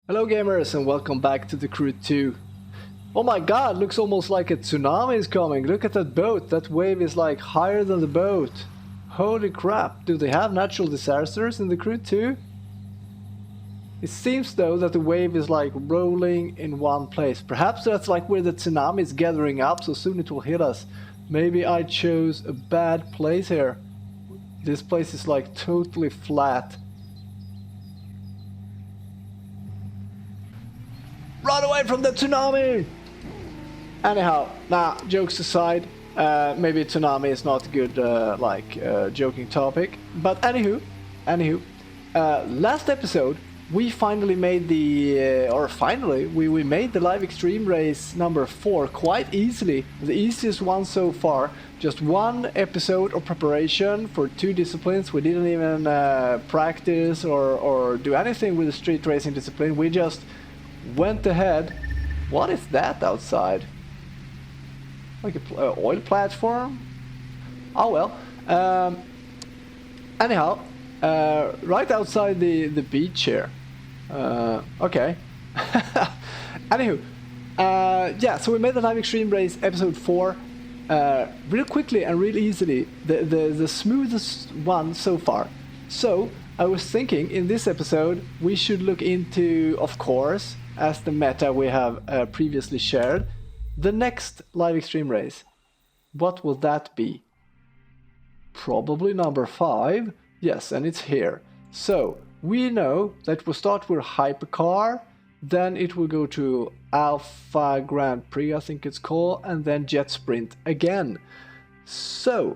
Hello gamers and welcome back to the Crew 2. Oh my god, looks almost like a tsunami is coming. Look at that boat, that wave is like higher than the boat. Holy crap, do they have natural disasters in the Crew 2? It seems though that the wave is like rolling in one place. Perhaps that's like where the tsunami is gathering up, so soon it will hit us. Maybe I chose a bad place here. This place is like totally flat. Run away from the tsunami! Anyhow, jokes aside, maybe tsunami is not a good joking topic. But anywho, last episode we finally made we made the live extreme race number 4 quite easily. The easiest one so far. Just one episode of preparation for 2 disciplines. We didn't even practice or do anything with the street racing discipline. We just went ahead. What is that outside? Like a oil platform? Oh well. Anyhow, right outside the beach here. Okay. Anywho, yeah. So we made the live extreme race episode 4 real quickly and real easily. The smoothest one so far. So I was thinking in this episode we should look into, of course, as the meta we have previously shared, the next live extreme race. What will that be? Probably number 5. Yes, and it's here. So we know that we'll start with hypercar, then it will go to Alpha Grand Prix, I think it's called, and then Jet Sprint again. So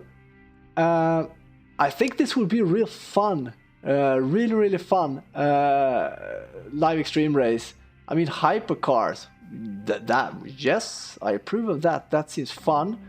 I think this will be real fun, really fun live extreme race. I mean, hypercars, yes, I approve of that. That seems fun.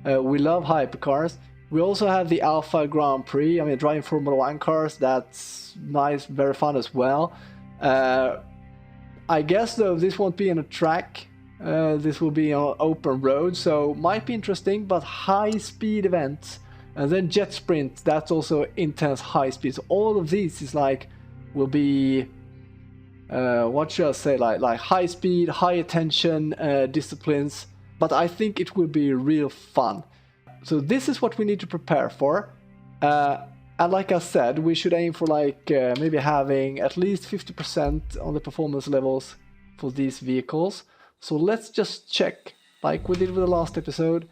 We love hypercars. We also have the Alpha Grand Prix. I mean, driving Formula 1 cars, that's nice, very fun as well. I guess, though, this won't be in a track. This will be on open road, so might be interesting, but high-speed events. And then Jet Sprint, that's also intense high speed. So all of these is like, will be... what should I say, like high speed, high attention disciplines, but I think it will be real fun. So this is what we need to prepare for, and like I said, we should aim for like maybe having at least 50% on the performance levels for these vehicles. So let's just check, like we did with the last episode,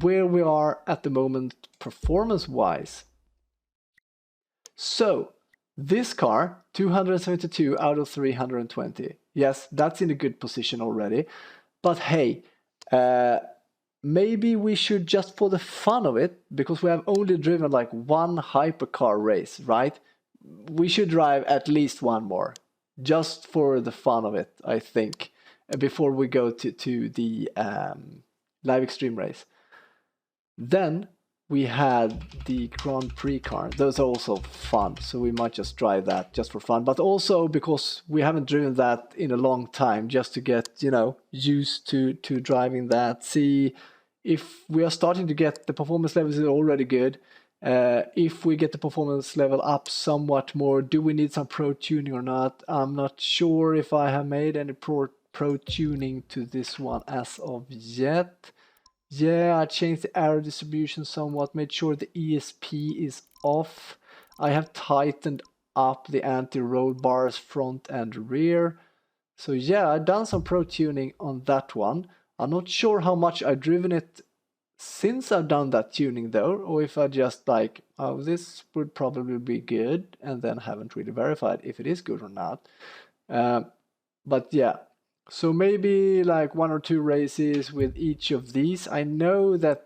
where we are at the moment performance wise. So this car, 272 out of 320. Yes, that's in a good position already. But hey, maybe we should, just for the fun of it, because we have only driven like one hypercar race, right? We should drive at least one more, just for the fun of it, I think, before we go to the live extreme race. Then we had the Grand Prix car. Those are also fun, so we might just drive that just for fun. But also because we haven't driven that in a long time, just to get, used to driving that. See if we are starting to get the performance levels is already good. If we get the performance level up somewhat more, do we need some pro tuning or not? I'm not sure if I have made any pro tuning to this one as of yet. Yeah, I changed the aero distribution somewhat, made sure the ESP is off. I have tightened up the anti-roll bars front and rear. So yeah, I've done some pro tuning on that one. I'm not sure how much I've driven it since I've done that tuning though, or if I just like, oh, this would probably be good, and then haven't really verified if it is good or not. But yeah. So maybe like 1 or 2 races with each of these. I know that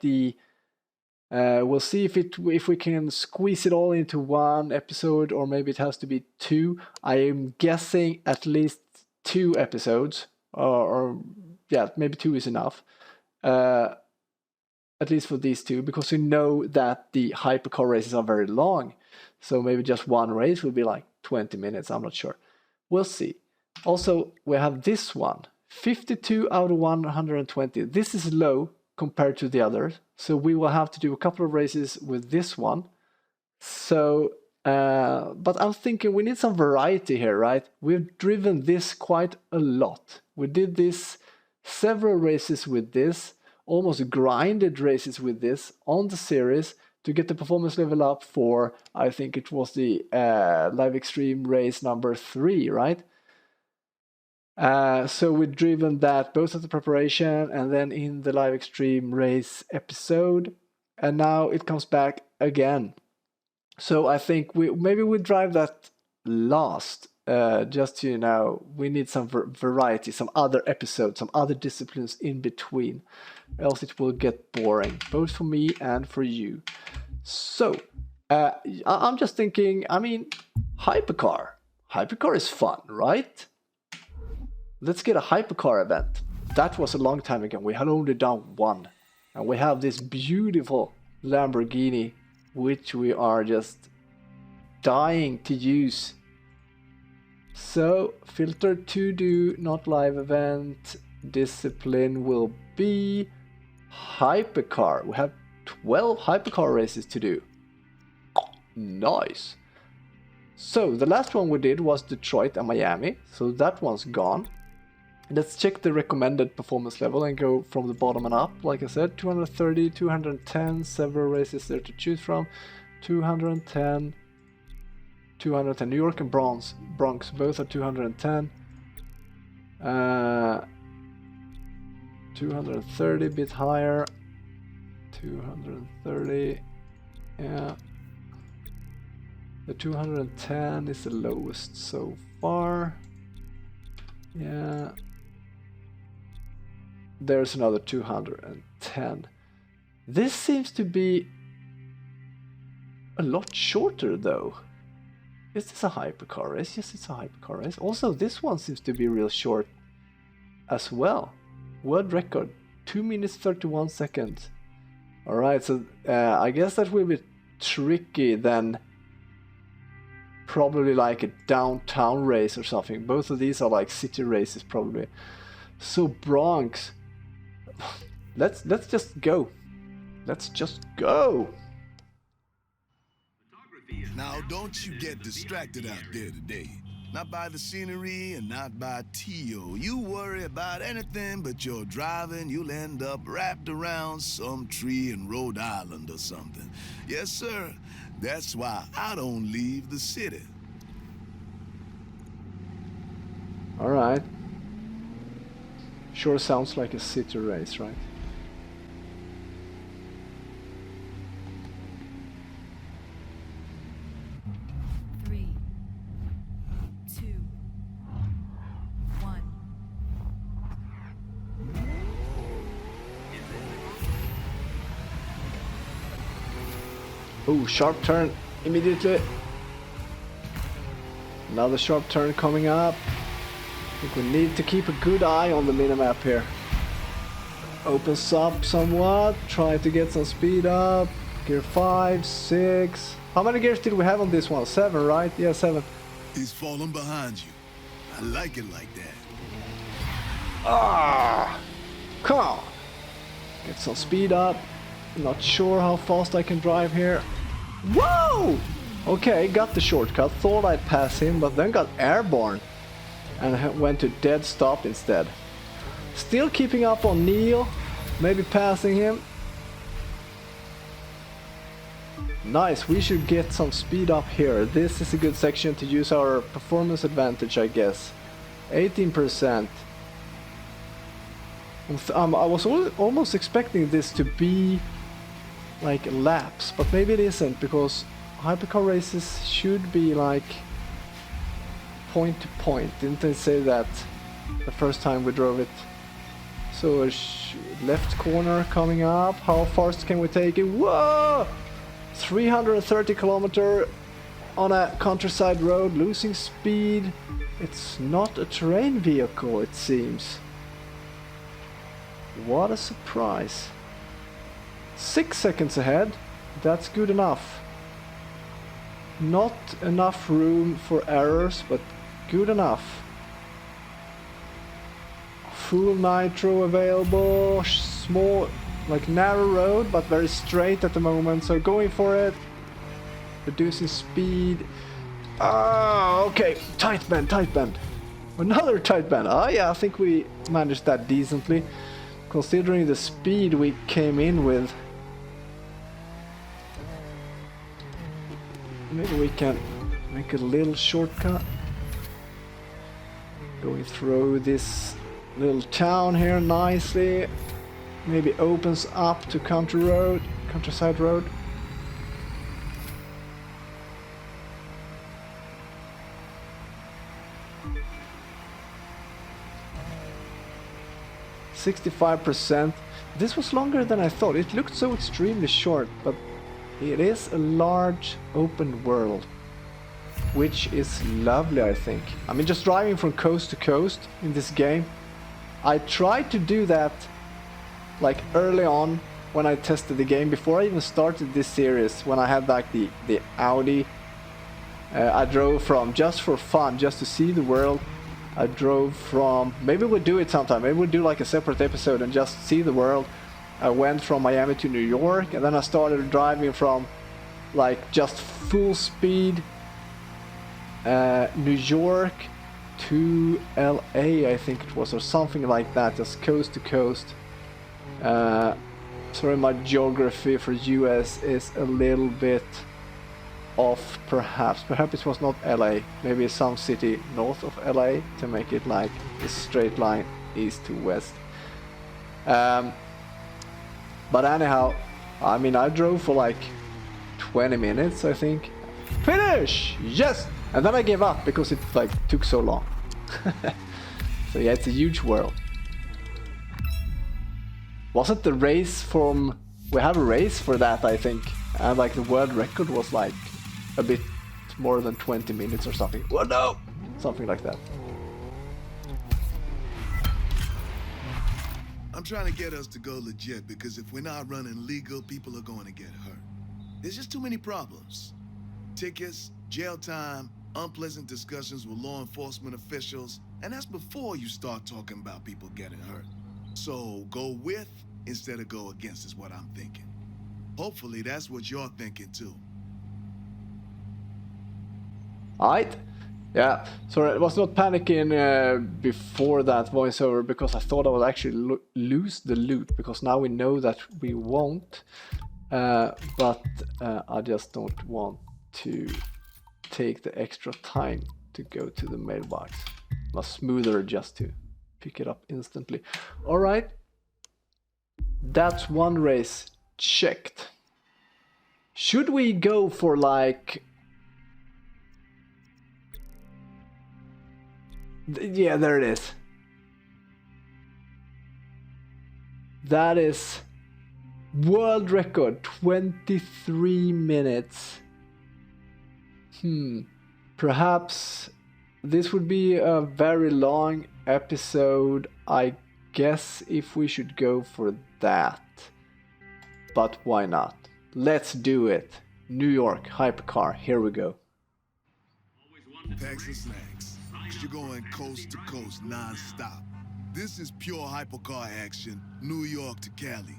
we'll see if we can squeeze it all into one episode, or maybe it has to be 2. I am guessing at least 2 episodes, or yeah, maybe 2 is enough. At least for these 2, because we know that the hypercar races are very long. So maybe just one race will be like 20 minutes. I'm not sure. We'll see. Also, we have this one, 52 out of 120. This is low compared to the others, so we will have to do a couple of races with this one. So But I'm thinking we need some variety here, right? We've driven this quite a lot. We did this several races with this, almost grinded races with this on the series to get the performance level up for, I think it was the Live Extreme race number 3, right? So we've driven that both at the preparation and then in the Live Extreme race episode, and now it comes back again. So I think maybe we drive that last, just to, you know, we need some variety, some other episodes, some other disciplines in between, else it will get boring, both for me and for you. So I'm just thinking, I mean, hypercar is fun, right? Let's get a hypercar event. That was a long time ago. We had only done one, and we have this beautiful Lamborghini which we are just dying to use. So filter to do, not live event, discipline will be hypercar. We have 12 hypercar races to do. Nice. So the last one we did was Detroit and Miami, so that one's gone. Let's check the recommended performance level and go from the bottom and up. Like I said, 230, 210, several races there to choose from. 210, 210. New York and Bronx both are 210. 230, bit higher. 230, yeah. The 210 is the lowest so far. Yeah. There's another 210. This seems to be a lot shorter though. Is this a hypercar race? Yes, it's a hypercar race. Also, this one seems to be real short as well. World record, 2 minutes 31 seconds. Alright, so I guess that will be tricky then. Probably like a downtown race or something. Both of these are like city races probably. So Bronx. Let's just go. Let's just go. Now don't you get distracted out there today. Not by the scenery and not by Tio. You worry about anything but your driving, you'll end up wrapped around some tree in Rhode Island or something. Yes, sir. That's why I don't leave the city. All right. Sure sounds like a city race, right? Oh, sharp turn immediately. Another sharp turn coming up. I think we need to keep a good eye on the minimap here. Opens up somewhat. Try to get some speed up. Gear 5, 6. How many gears did we have on this one? 7, right? Yeah, 7. He's falling behind you. I like it like that. Ah! Come on! Get some speed up. Not sure how fast I can drive here. Whoa! Okay, got the shortcut. Thought I'd pass him, but then got airborne and went to dead stop instead. Still keeping up on Neil, maybe passing him. Nice, we should get some speed up here. This is a good section to use our performance advantage, I guess. 18%. I was almost expecting this to be like laps, but maybe it isn't, because hypercar races should be like point to point. Didn't they say that the first time we drove it? So a left corner coming up. How fast can we take it? Whoa! 330 kilometer on a countryside road, losing speed. It's not a terrain vehicle, it seems. What a surprise. 6 seconds ahead, that's good enough. Not enough room for errors, but good enough. Full nitro available, small, like narrow road, but very straight at the moment, so going for it. Reducing speed. Oh, okay. Tight bend, tight bend. Another tight bend. Oh yeah, I think we managed that decently. Considering the speed we came in with. Maybe we can make a little shortcut. Going through this little town here nicely. Maybe opens up to countryside road. %65%. This was longer than I thought. It looked so extremely short, but it is a large open world, which is lovely, I think. I mean, just driving from coast to coast in this game. I tried to do that like early on when I tested the game, before I even started this series, when I had like the Audi. I drove from, just for fun, just to see the world. I drove from, maybe we'll do it sometime, maybe we'll do like a separate episode and just see the world. I went from Miami to New York, and then I started driving from like just full speed New York to LA, I think it was, or something like that, just coast to coast. Sorry, my geography for US is a little bit off, perhaps it was not LA, maybe some city north of LA, to make it like a straight line east to west. But anyhow, I mean, I drove for like 20 minutes, I think. Finish! Yes! And then I gave up because it like took so long. So yeah, it's a huge world. Wasn't the race from... We have a race for that, I think. And like the world record was like a bit more than 20 minutes or something. Oh no! Something like that. I'm trying to get us to go legit, because if we're not running legal, people are going to get hurt. There's just too many problems. Tickets, jail time, unpleasant discussions with law enforcement officials, and that's before you start talking about people getting hurt. So go with instead of go against is what I'm thinking. Hopefully that's what you're thinking too. Alright. Yeah, sorry, I was not panicking before that voiceover, because I thought I would actually lose the loot, because now we know that we won't. But I just don't want to take the extra time to go to the mailbox. It was smoother just to pick it up instantly. Alright, that's one race checked. Should we go for like... Yeah, there it is. That is world record, 23 minutes. Perhaps this would be a very long episode, I guess, if we should go for that. But why not? Let's do it. New York hypercar, here we go. Packs and snacks, 'cause you're going coast to coast non-stop. This is pure hypercar action, New York to Cali.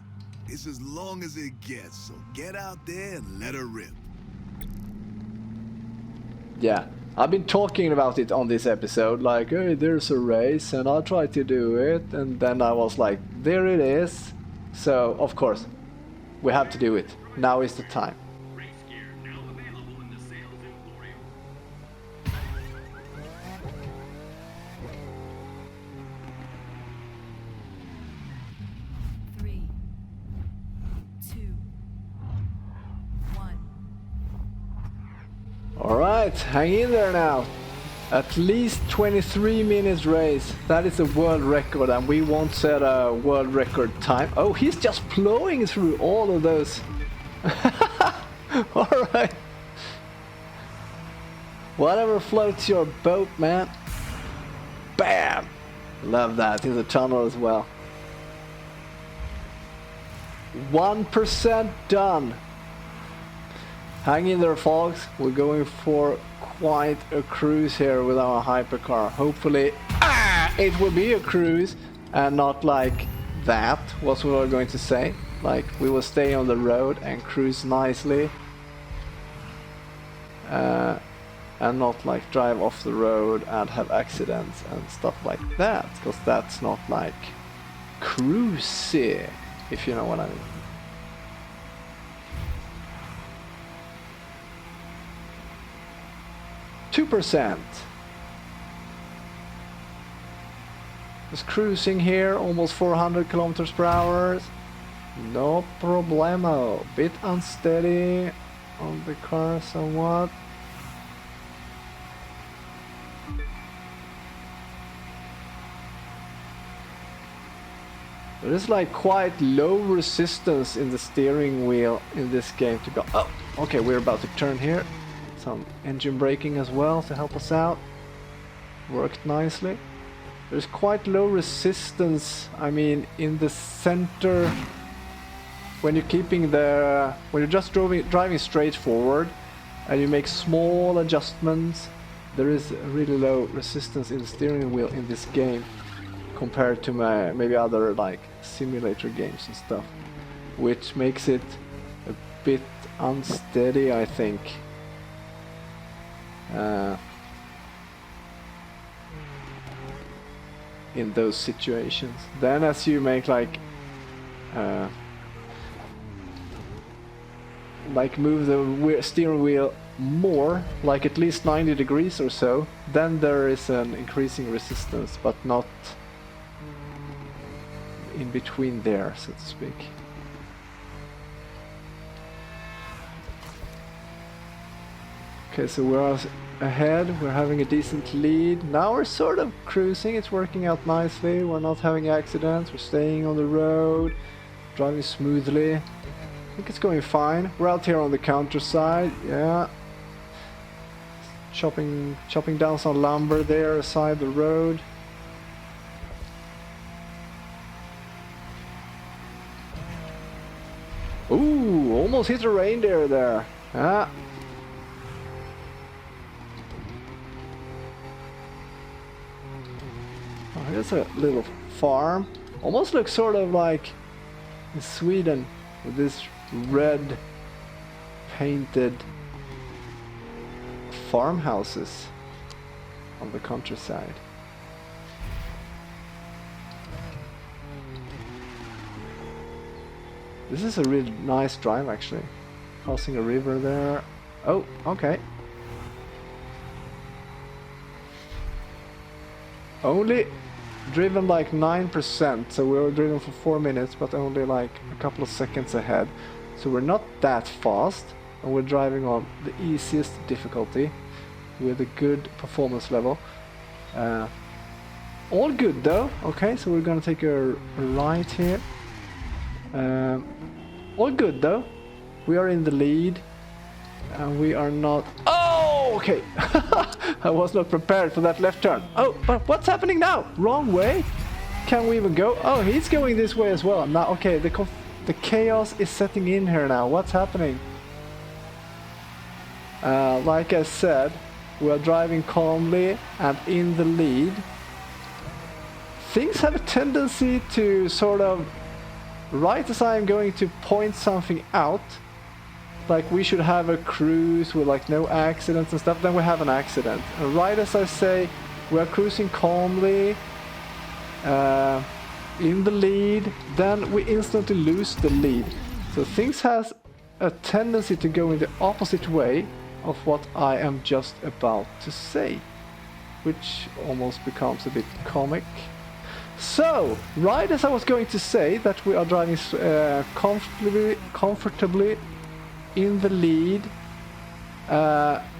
It's as long as it gets, so get out there and let her rip. Yeah, I've been talking about it on this episode, like, hey, there's a race and I'll try to do it, and then I was like, there it is. So, of course, we have to do it. Now is the time. Alright, hang in there now. At least 23 minutes race. That is a world record, and we won't set a world record time. Oh, he's just plowing through all of those. Alright. Whatever floats your boat, man. Bam! Love that in the tunnel as well. 1% done. Hang in there, folks. We're going for quite a cruise here with our hypercar. Hopefully, it will be a cruise and not like that, was what we were going to say. Like, we will stay on the road and cruise nicely. and not like drive off the road and have accidents and stuff like that, because that's not like cruisy, if you know what I mean. %. Just cruising here, almost 400 kilometers per hour. No problemo. Bit unsteady on the car somewhat. There is like quite low resistance in the steering wheel in this game to go. Oh, okay, we're about to turn here. Some engine braking as well to help us out. Worked nicely. There's quite low resistance, I mean, in the center. When you're keeping the... when you're just driving straight forward and you make small adjustments, there is really low resistance in the steering wheel in this game compared to maybe other like simulator games and stuff, which makes it a bit unsteady, I think. In those situations. Then as you make like move the steering wheel more, like at least 90 degrees or so, then there is an increasing resistance, but not in between there, so to speak. Okay, so we're ahead, we're having a decent lead. Now we're sort of cruising, it's working out nicely, we're not having accidents, we're staying on the road, driving smoothly. I think it's going fine. We're out here on the countryside, yeah. Chopping down some lumber there aside the road. Ooh, almost hit a reindeer there. Ah. Oh, here's a little farm. Almost looks sort of like in Sweden with this red painted farmhouses on the countryside. This is a really nice drive actually. Crossing a river there. Oh, okay. Only driven like 9%, so we were driven for 4 minutes, but only like a couple of seconds ahead. So we're not that fast, and we're driving on the easiest difficulty with a good performance level. All good though. Okay, so we're gonna take a right here. All good though. We are in the lead, and we are not... Oh, okay. I was not prepared for that left turn. Oh, but what's happening now? Wrong way? Can we even go? Oh, he's going this way as well. Now, okay, the chaos is setting in here now. What's happening? Like I said, we are driving calmly and in the lead. Things have a tendency to sort of, right as I am going to point something out, like we should have a cruise with like no accidents and stuff, then we have an accident. And right as I say we are cruising calmly in the lead, then we instantly lose the lead. So things has a tendency to go in the opposite way of what I am just about to say, which almost becomes a bit comic. So, right as I was going to say that we are driving comfortably in the lead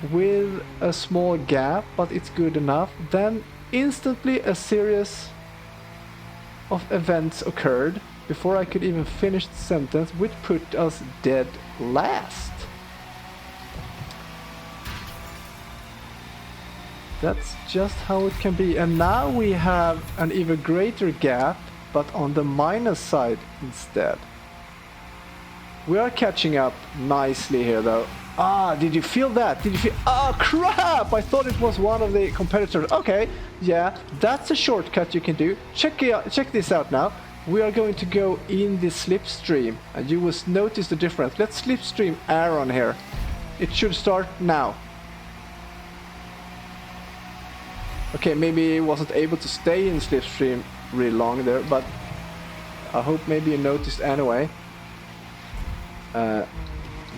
with a small gap, but it's good enough, then instantly a series of events occurred before I could even finish the sentence, which put us dead last. That's just how it can be. And now we have an even greater gap, but on the minus side instead. We are catching up nicely here though. Ah, did you feel that? Did you feel... Oh crap! I thought it was one of the competitors. Okay, yeah, that's a shortcut you can do. Check this out now. We are going to go in the slipstream, and you will notice the difference. Let's slipstream Aaron here. It should start now. Okay, maybe he wasn't able to stay in slipstream really long there, but I hope maybe you noticed anyway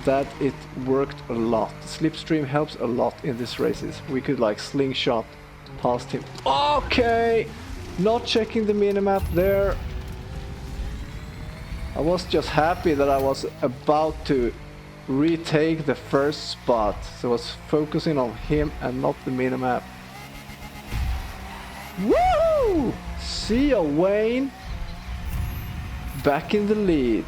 that it worked a lot. Slipstream helps a lot in these races. We could like slingshot past him. Okay, not checking the minimap there. I was just happy that I was about to retake the first spot, so I was focusing on him and not the minimap. Woo! See ya, Wayne. Back in the lead.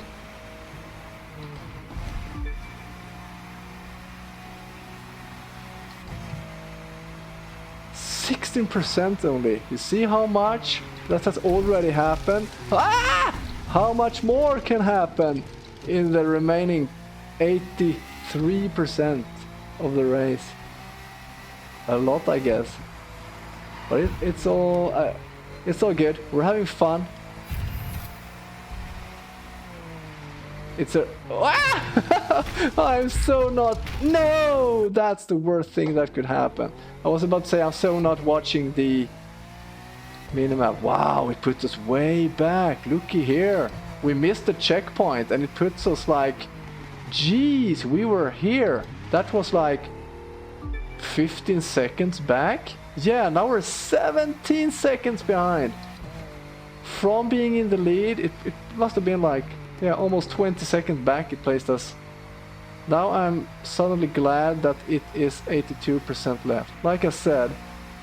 %, only. You see how much that has already happened? Ah! How much more can happen in the remaining 83% of the race? A lot, I guess. But it's all good. We're having fun. It's a... Ah! I'm so not... No! That's the worst thing that could happen. I was about to say I'm so not watching the minimap. Wow, it puts us way back. Looky here. We missed the checkpoint and it puts us like... Jeez, we were here. That was like 15 seconds back. Yeah, now we're 17 seconds behind. From being in the lead, it must have been like... Yeah, almost 20 seconds back it placed us. Now I'm suddenly glad that it is 82% left. Like I said,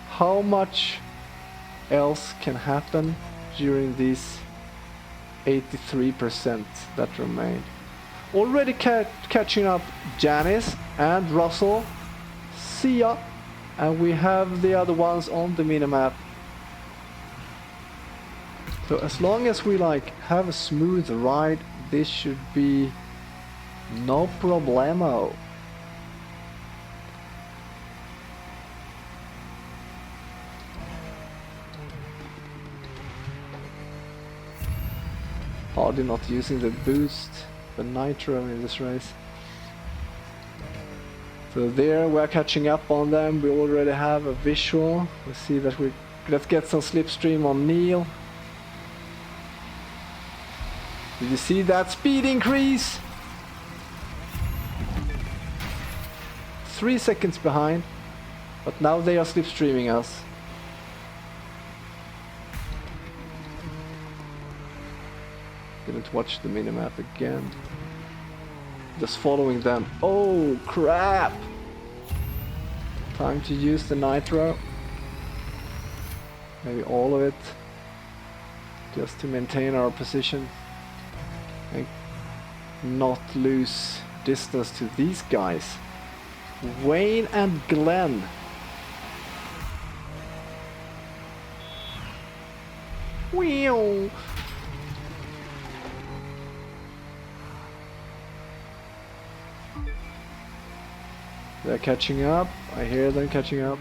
how much else can happen during these 83% that remain? Already catching up Janice and Russell. See ya. And we have the other ones on the minimap. So as long as we like have a smooth ride, this should be no problemo. Hardly not using the boost, the nitro in this race. So there we're catching up on them. We already have a visual. We see that let's get some slipstream on Neil. Did you see that speed increase? 3 seconds behind, but now they are slipstreaming us. Didn't watch the minimap again. Just following them. Oh crap! Time to use the nitro. Maybe all of it. Just to maintain our position. And not lose distance to these guys. Wayne and Glenn. Whew. They're catching up. I hear them catching up.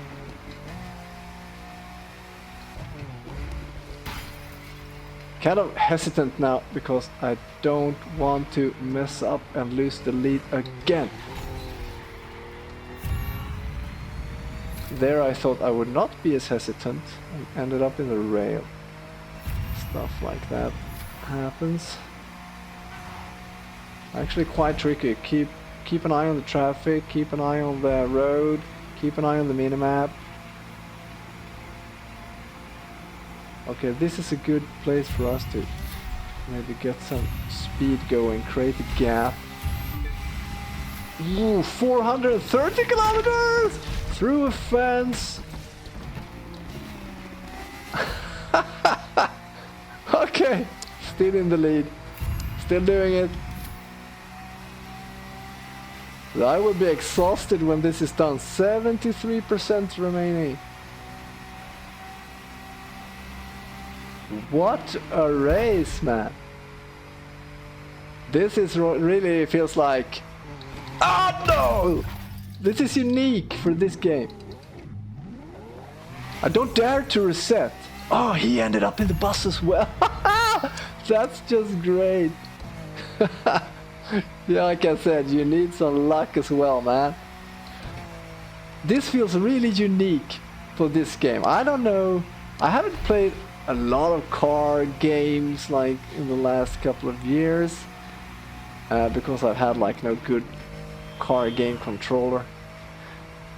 Kind of hesitant now because I don't want to mess up and lose the lead again. There I thought I would not be as hesitant and ended up in the rail. Stuff like that happens. Actually quite tricky. Keep an eye on the traffic, keep an eye on the road, keep an eye on the minimap. Okay, this is a good place for us to maybe get some speed going, create a gap. Ooh, 430 kilometers through a fence. Okay, still in the lead, still doing it. I will be exhausted when this is done. 73% remaining. What a race, man. This is really feels like... Oh no! This is unique for this game. I don't dare to reset. Oh, he ended up in the bus as well. That's just great. Yeah, like I said, you need some luck as well, man. This feels really unique for this game. I don't know. I haven't played a lot of car games like in the last couple of years because I've had like no good car game controller.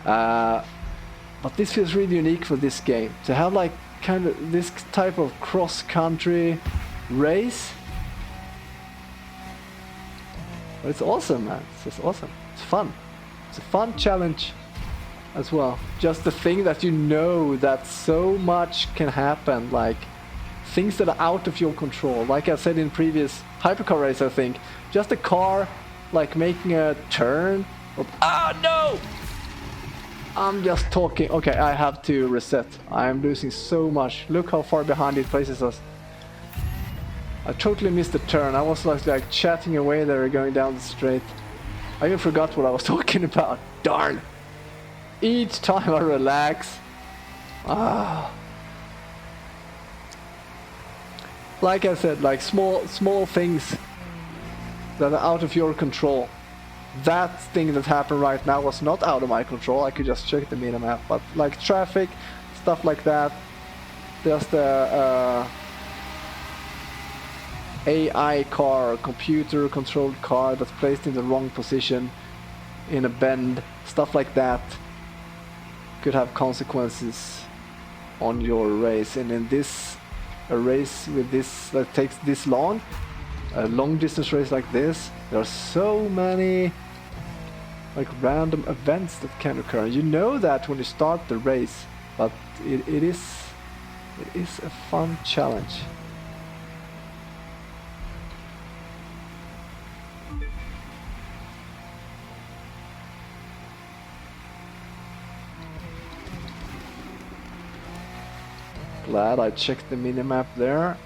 But this feels really unique for this game to have like kind of this type of cross-country race. But it's awesome, man. It's just awesome. It's fun. It's a fun challenge as well. Just the thing that you know that so much can happen, like things that are out of your control. Like I said in previous hypercar race, I think just a car like making a turn. No! I'm just talking. Okay, I have to reset. I am losing so much. Look how far behind it places us. I totally missed the turn. I was like chatting away there going down the straight. I even forgot what I was talking about. Darn! Each time I relax. Like I said, like small things that are out of your control. That thing that happened right now was not out of my control. I could just check the minimap, but like traffic, stuff like that. Just a AI car, or computer controlled car that's placed in the wrong position in a bend, stuff like that could have consequences on your race. And in this, a race with this that takes this long, a long distance race like this, there are so many like random events that can occur. You know that when you start the race, but it is a fun challenge. Glad I checked the minimap there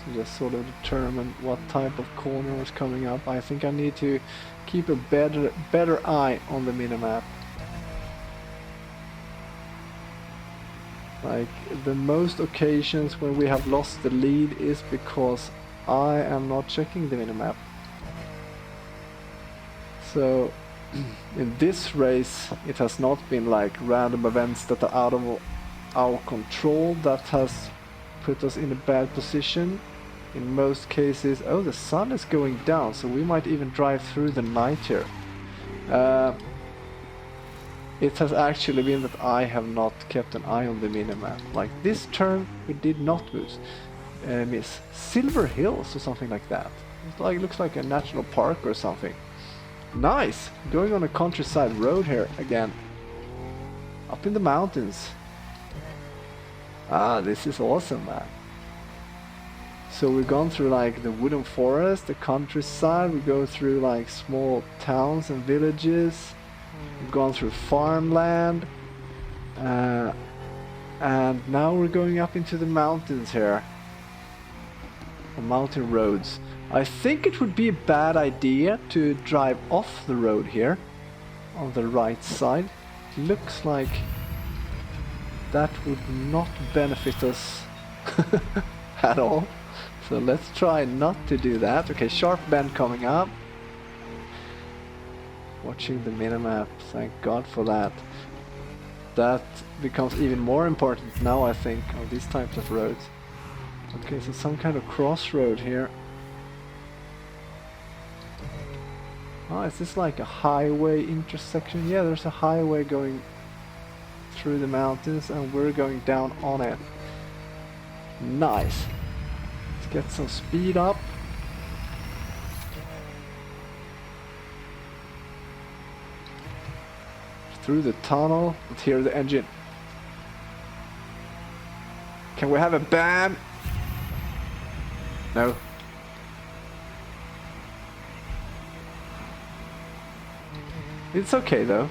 to just sort of determine what type of corner is coming up. I think I need to keep a better eye on the minimap. Like the most occasions when we have lost the lead is because I am not checking the minimap. So in this race it has not been like random events that are out of our control that has put us in a bad position. In most cases, the sun is going down, so we might even drive through the night here. It has actually been that I have not kept an eye on the minimap. Like this turn, we did not miss Silver Hills or something like that. It looks like a national park or something. Nice! Going on a countryside road here again. Up in the mountains. This is awesome, man. So we've gone through like the wooden forest, the countryside, we go through like small towns and villages, we've gone through farmland, and now we're going up into the mountains here, on mountain roads. I think it would be a bad idea to drive off the road here, on the right side. Looks like that would not benefit us at all. So let's try not to do that. Okay, sharp bend coming up. Watching the minimap, thank God for that. That becomes even more important now, I think, on these types of roads. Okay, so some kind of crossroad here. Is this like a highway intersection? Yeah, there's a highway going through the mountains and we're going down on it. Nice. Let's get some speed up. Through the tunnel. Let's hear the engine. Can we have a bam? No. It's okay though.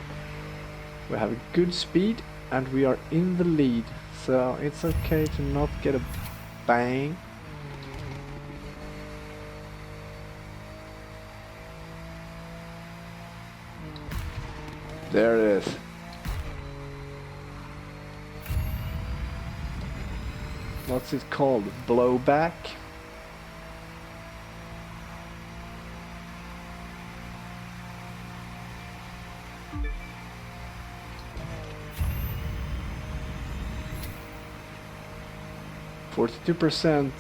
We have a good speed and we are in the lead, so it's okay to not get a bang. There it is. What's it called? Blowback? 42%.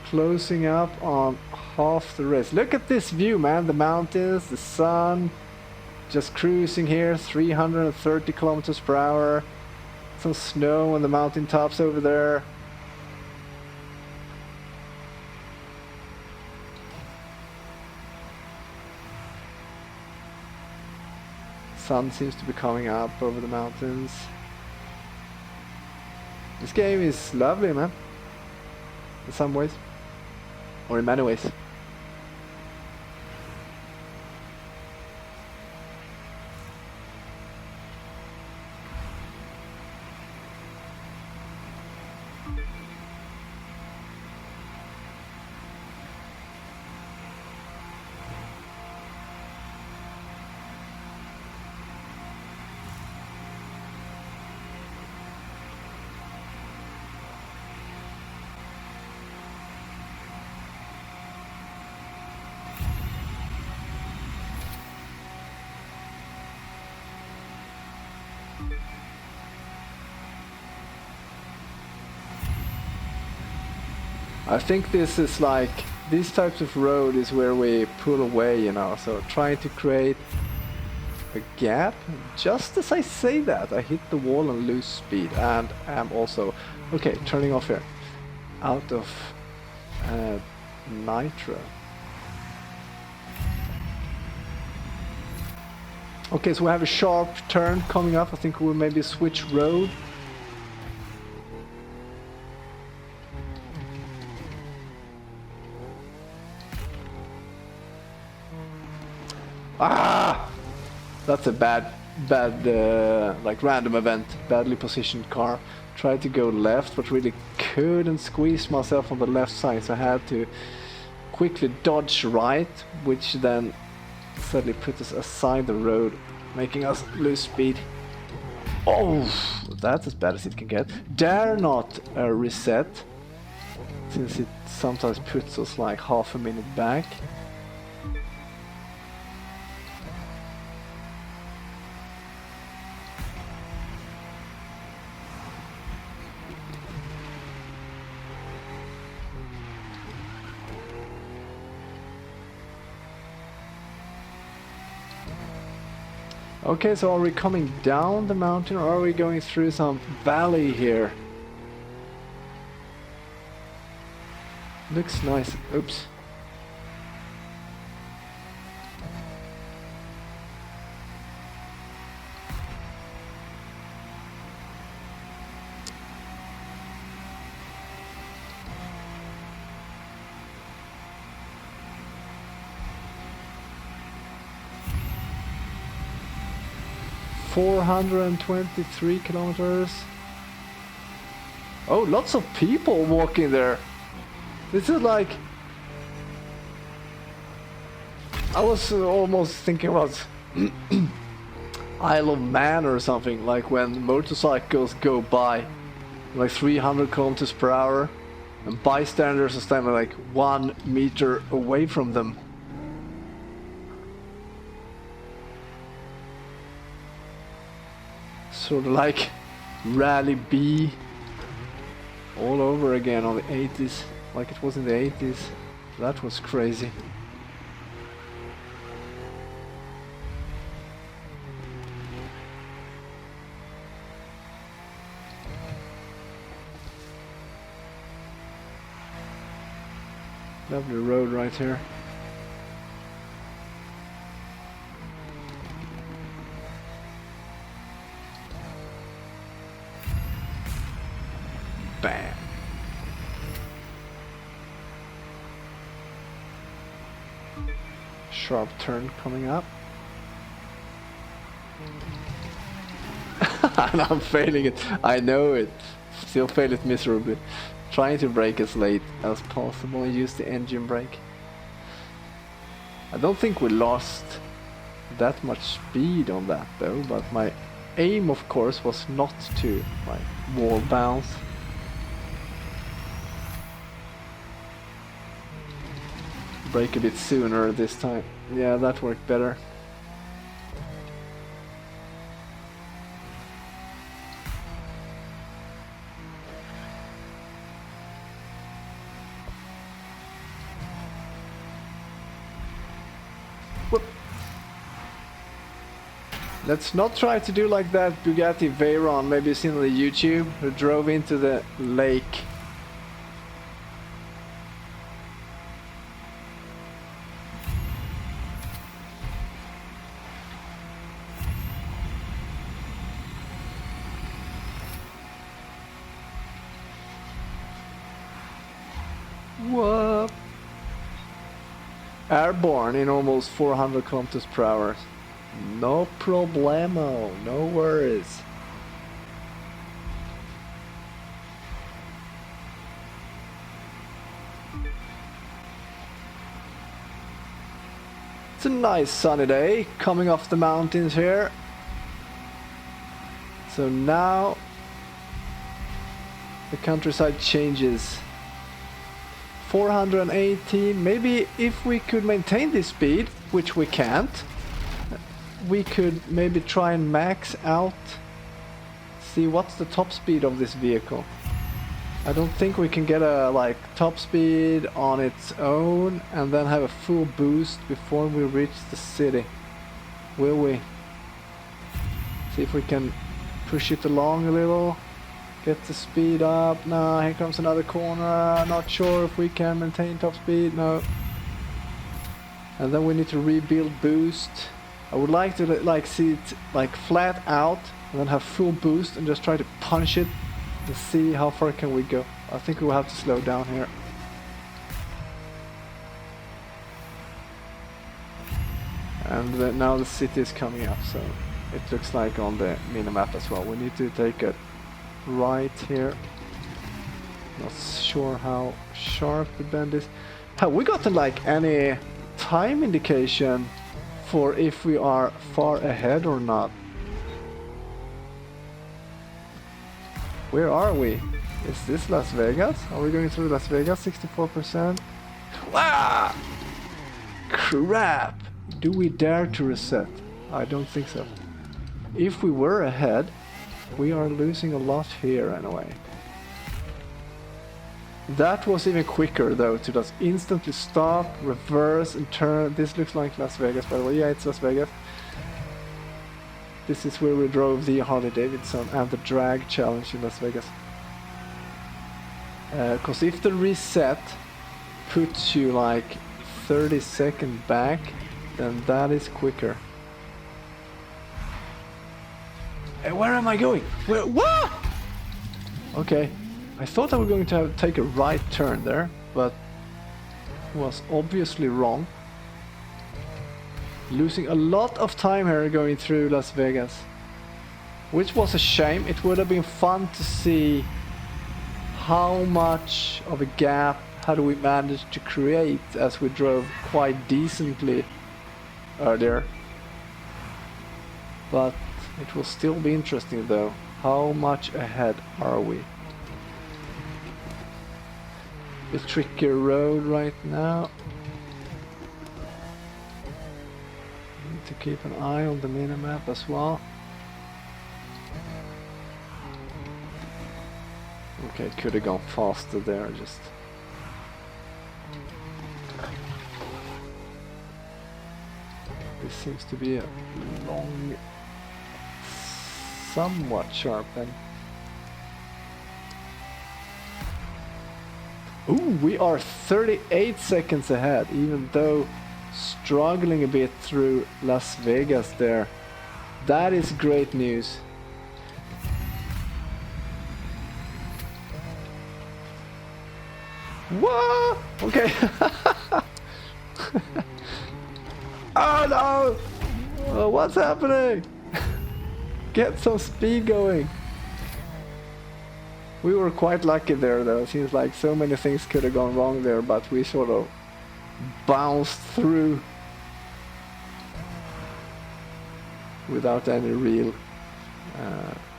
Closing up on half the race. Look at this view, man. The mountains, the sun. Just cruising here, 330 kilometers per hour. Some snow on the mountain tops over there. Sun seems to be coming up over the mountains. This game is lovely, man. In some ways. Or in many ways. I think this is like, these types of road is where we pull away, you know, so trying to create a gap. Just as I say that, I hit the wall and lose speed, and am also, okay, turning off here, out of nitro. Okay, so we have a sharp turn coming up. I think we'll maybe switch road. Ah! That's a bad, like random event. Badly positioned car. Tried to go left, but really couldn't squeeze myself on the left side, so I had to quickly dodge right, which then suddenly put us aside the road, making us lose speed. Oh, that's as bad as it can get. Dare not reset, since it sometimes puts us like half a minute back. Okay, so are we coming down the mountain or are we going through some valley here? Looks nice. Oops. $423 kilometers. Oh, lots of people walking there. This is like, I was almost thinking about Isle of Man or something, like when motorcycles go by like 300 kilometers per hour and bystanders are standing like 1 meter away from them. Sort of like Rally B all over again on the 80s, like it was in the 80s. That was crazy. Lovely road right here. Bam. Sharp turn coming up. And I'm failing it. I know it. Still fail it miserably. Trying to brake as late as possible and use the engine brake. I don't think we lost that much speed on that though, but my aim of course was not to like wall bounce. Brake a bit sooner this time. Yeah, that worked better. Let's not try to do like that Bugatti Veyron, maybe you've seen on the YouTube, who drove into the lake. What? Airborne in almost 400 kilometers per hour. No problemo, no worries. It's a nice sunny day coming off the mountains here. So now the countryside changes. 418, maybe if we could maintain this speed, which we can't, we could maybe try and max out, see what's the top speed of this vehicle. I don't think we can get a like top speed on its own and then have a full boost before we reach the city. Will we? See if we can push it along a little. Get the speed up. No, here comes another corner. Not sure if we can maintain top speed. No. And then we need to rebuild boost. I would like to like see it like flat out and then have full boost and just try to punch it and see how far can we go. I think we will have to slow down here. And now the city is coming up, so it looks like on the minimap as well. We need to take a right here. Not sure how sharp the bend is. Have we gotten like any time indication for if we are far ahead or not? Where are we? Is this Las Vegas? Are we going through Las Vegas? 64%. Wow! Crap! Do we dare to reset? I don't think so. If we were ahead, we are losing a lot here anyway. That was even quicker though, to just instantly stop, reverse and turn. This looks like Las Vegas by the way. Yeah, it's Las Vegas. This is where we drove the Harley Davidson and the drag challenge in Las Vegas. Because if the reset puts you like 30 seconds back, then that is quicker. Where am I going? Where? What? Okay, I thought I was going to take a right turn there, but was obviously wrong. Losing a lot of time here going through Las Vegas, which was a shame. It would have been fun to see how much of a gap had we managed to create as we drove quite decently earlier. But it will still be interesting though. How much ahead are we? A trickier road right now. Need to keep an eye on the minimap as well. Okay, it could have gone faster there, just. This seems to be a long, somewhat sharp end. Ooh, we are 38 seconds ahead, even though struggling a bit through Las Vegas there. That is great news. Whoa! Okay. Oh no! Oh, what's happening? Get some speed going. We were quite lucky there though. It seems like so many things could have gone wrong there, but we sort of bounced through without any real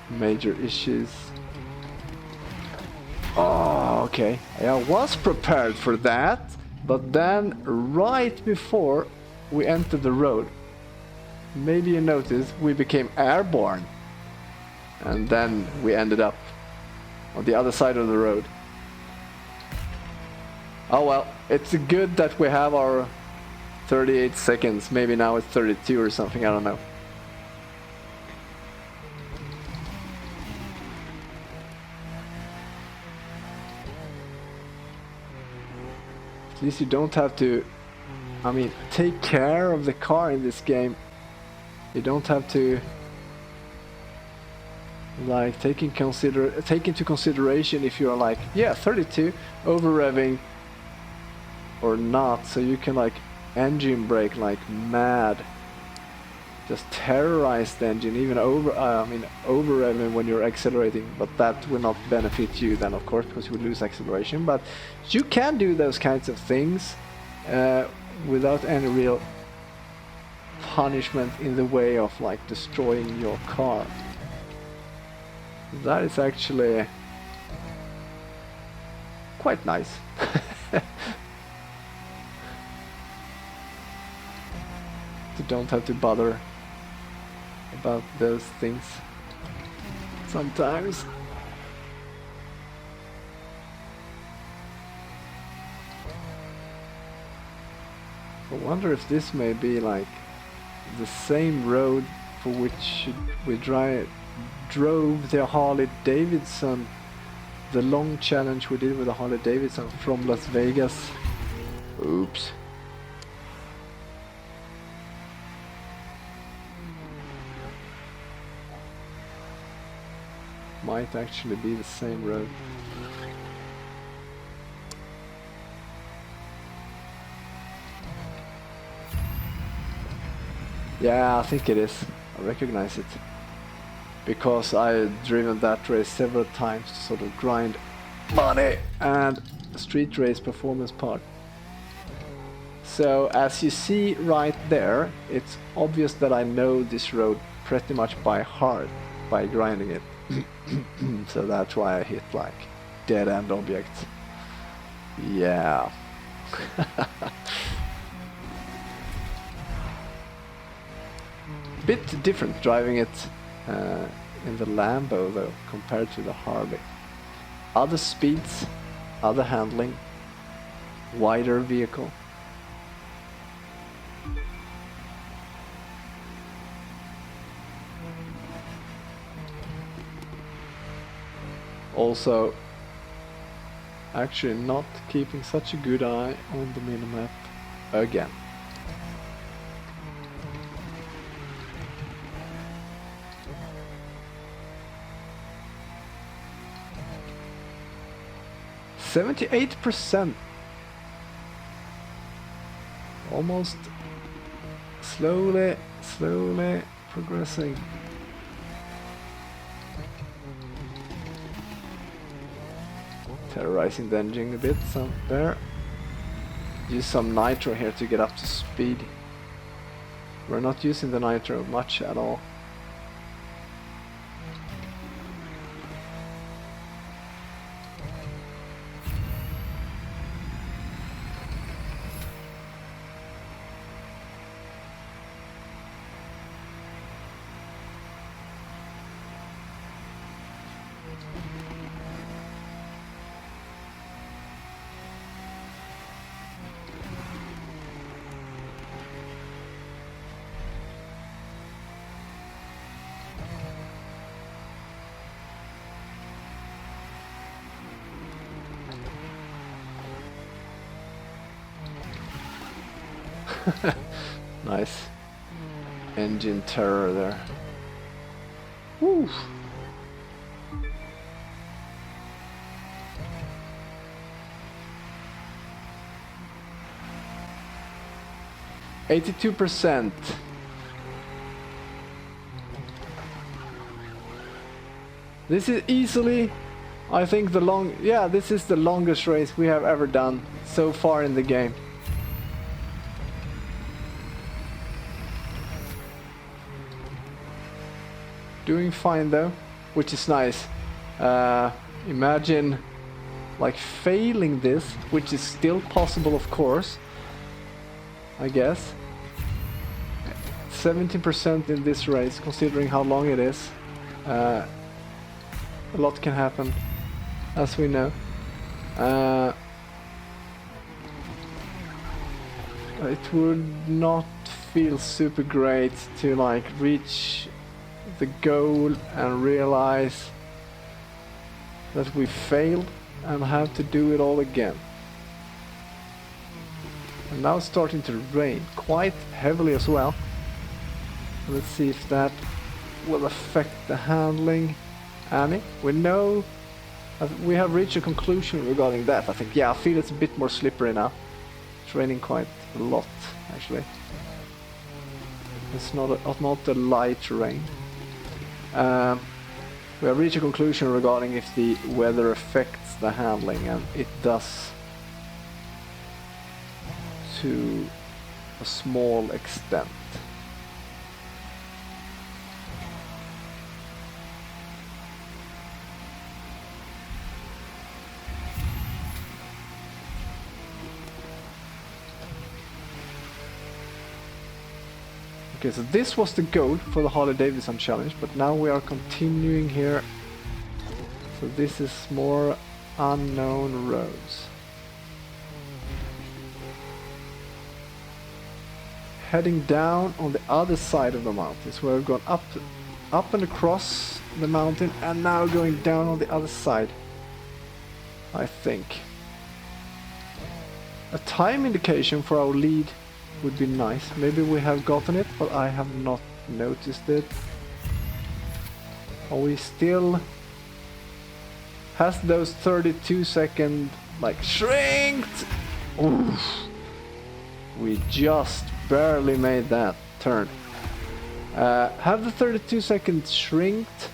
major issues. Oh, okay. I was prepared for that, but then right before we entered the road, maybe you noticed we became airborne, and then we ended up on the other side of the road. Oh well, it's good that we have our 38 seconds. Maybe now it's 32 or something, I don't know. At least you don't have to, I mean, take care of the car in this game. You don't have to like take into consideration if you're like, yeah, 32, over revving or not, so you can like engine brake like mad, just terrorize the engine, even over revving when you're accelerating, but that will not benefit you then, of course, because you will lose acceleration. But you can do those kinds of things without any real punishment in the way of like destroying your car. That is actually quite nice. You don't have to bother about those things sometimes. I wonder if this may be like the same road for which we drove the Harley Davidson, the long challenge we did with the Harley Davidson from Las Vegas. Oops. Might actually be the same road. Yeah, I think it is. I recognize it. Because I've driven that race several times to sort of grind money and street race performance part. So as you see right there, it's obvious that I know this road pretty much by heart by grinding it. So that's why I hit like dead end objects. Yeah. Bit different driving it in the Lambo though compared to the Harley. Other speeds, other handling, wider vehicle. Also, actually not keeping such a good eye on the minimap again. %78%. Almost slowly progressing. Terrorizing the engine a bit, so there. Use some nitro here to get up to speed. We're not using the nitro much at all. Nice engine terror there. Woo. %82%. This is easily, I think, this is the longest race we have ever done so far in the game. Doing fine though, which is nice. Imagine like failing this, which is still possible, of course, I guess. 17% in this race, considering how long it is. A lot can happen, as we know. It would not feel super great to like reach the goal and realize that we failed and have to do it all again. And now it's starting to rain quite heavily as well. Let's see if that will affect the handling. Annie, we know we have reached a conclusion regarding that. I think, yeah, I feel it's a bit more slippery now. It's raining quite a lot, actually. It's not a light rain. We have reached a conclusion regarding if the weather affects the handling, and it does to a small extent. Okay, so this was the goal for the Harley Davidson challenge, but now we are continuing here. So this is more unknown roads. Heading down on the other side of the mountains. We've gone up and across the mountain, and now going down on the other side, I think. A time indication for our lead would be nice. Maybe we have gotten it, but I have not noticed it. Are we still... Has those 32-second like shrinked? Oof. We just barely made that turn. Have the 32 seconds shrinked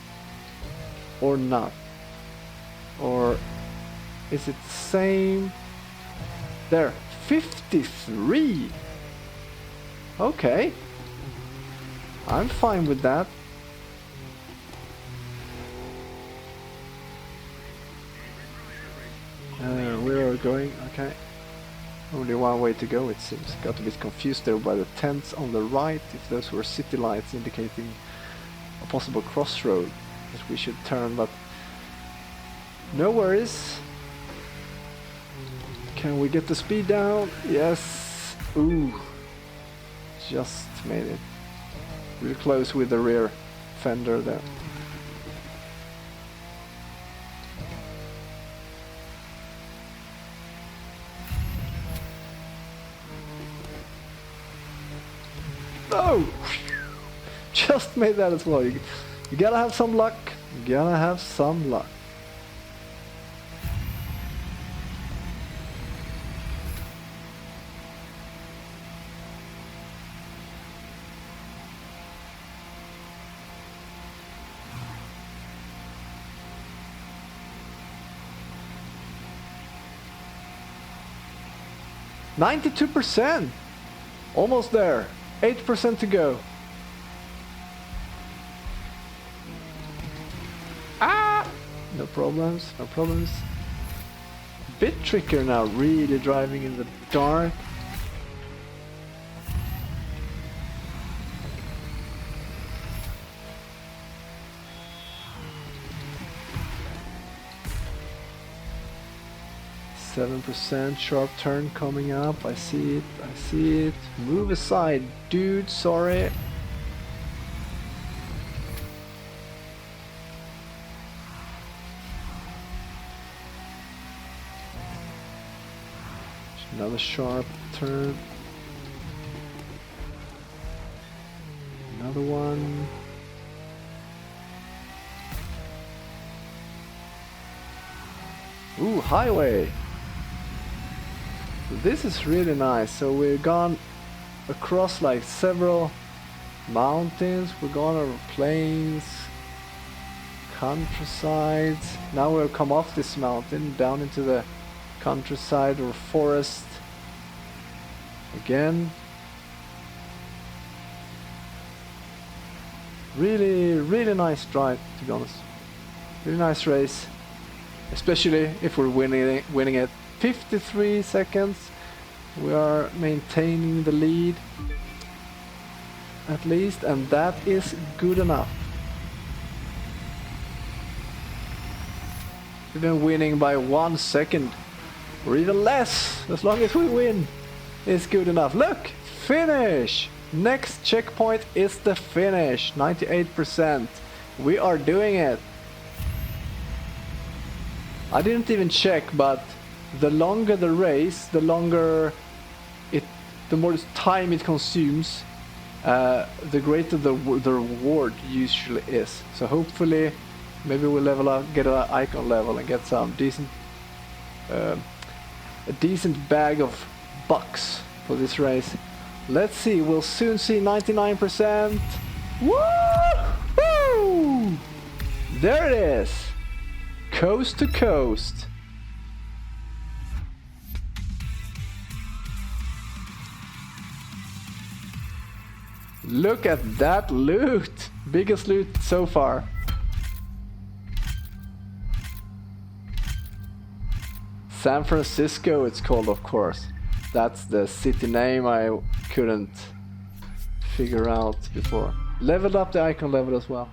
or not? Or is it the same? There, 53. Okay, I'm fine with that. We are going, okay. Only one way to go, it seems. Got a bit confused there by the tents on the right, if those were city lights indicating a possible crossroad that we should turn, but no worries. Can we get the speed down? Yes. Ooh. Just made it. Real close with the rear fender there. No! Just made that as well. You gotta have some luck. You gotta have some luck. %, almost there. 8% to go. Ah! No problems, no problems. Bit trickier now, really driving in the dark. %, sharp turn coming up. I see it, I see it. Move aside, dude, sorry. Another sharp turn. Another one. Ooh, highway. This is really nice. So we've gone across like several mountains, we've gone over plains, countrysides. Now we've come off this mountain down into the countryside or forest again. Really nice drive, to be honest. Really nice race, especially if we're winning it. 53 seconds. We are maintaining the lead at least, and that is good enough. Even winning by 1 second or even less, as long as we win, is good enough. Look, finish. Next checkpoint is the finish. 98%. We are doing it. I didn't even check, but the longer the race, the longer the more time it consumes, the greater the reward usually is. So hopefully, maybe we'll level up, get an icon level, and get some decent, a decent bag of bucks for this race. Let's see. We'll soon see 99%. Woo! There it is. Coast to coast. Look at that loot! Biggest loot so far. San Francisco it's called, of course. That's the city name I couldn't figure out before. Leveled up the icon level as well.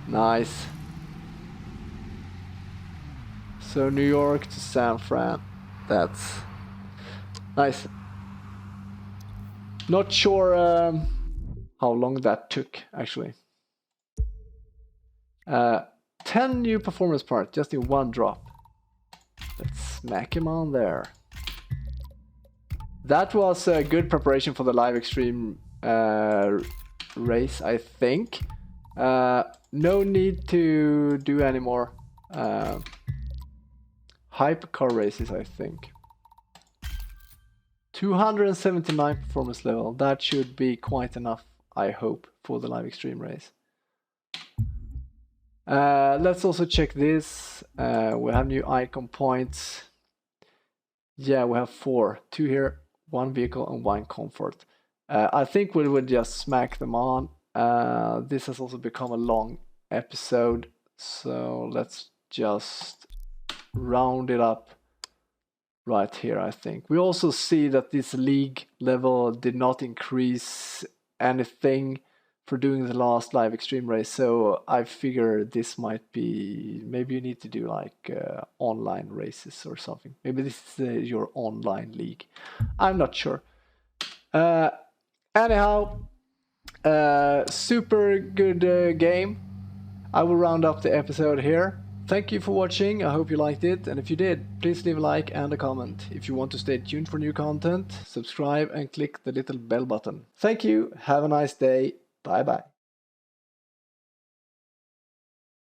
Nice. So New York to San Fran. That's nice. Not sure how long that took, actually. 10 new performance parts just in one drop. Let's smack him on there. That was a good preparation for the live extreme race, I think. No need to do any more hypercar races, I think. 279 performance level, that should be quite enough, I hope, for the live extreme race. Let's also check this. We have new icon points. Yeah, we have 4. 2 here, 1 vehicle and 1 comfort. I think we would just smack them on. This has also become a long episode, so let's just round it up right here, I think. We also see that this league level did not increase anything for doing the last live extreme race, so I figure this might be, maybe you need to do like online races or something. Maybe this is your online league. I'm not sure. Anyhow, super good game. I will round up the episode here. Thank you for watching, I hope you liked it, and if you did, please leave a like and a comment. If you want to stay tuned for new content, subscribe and click the little bell button. Thank you, have a nice day, bye bye.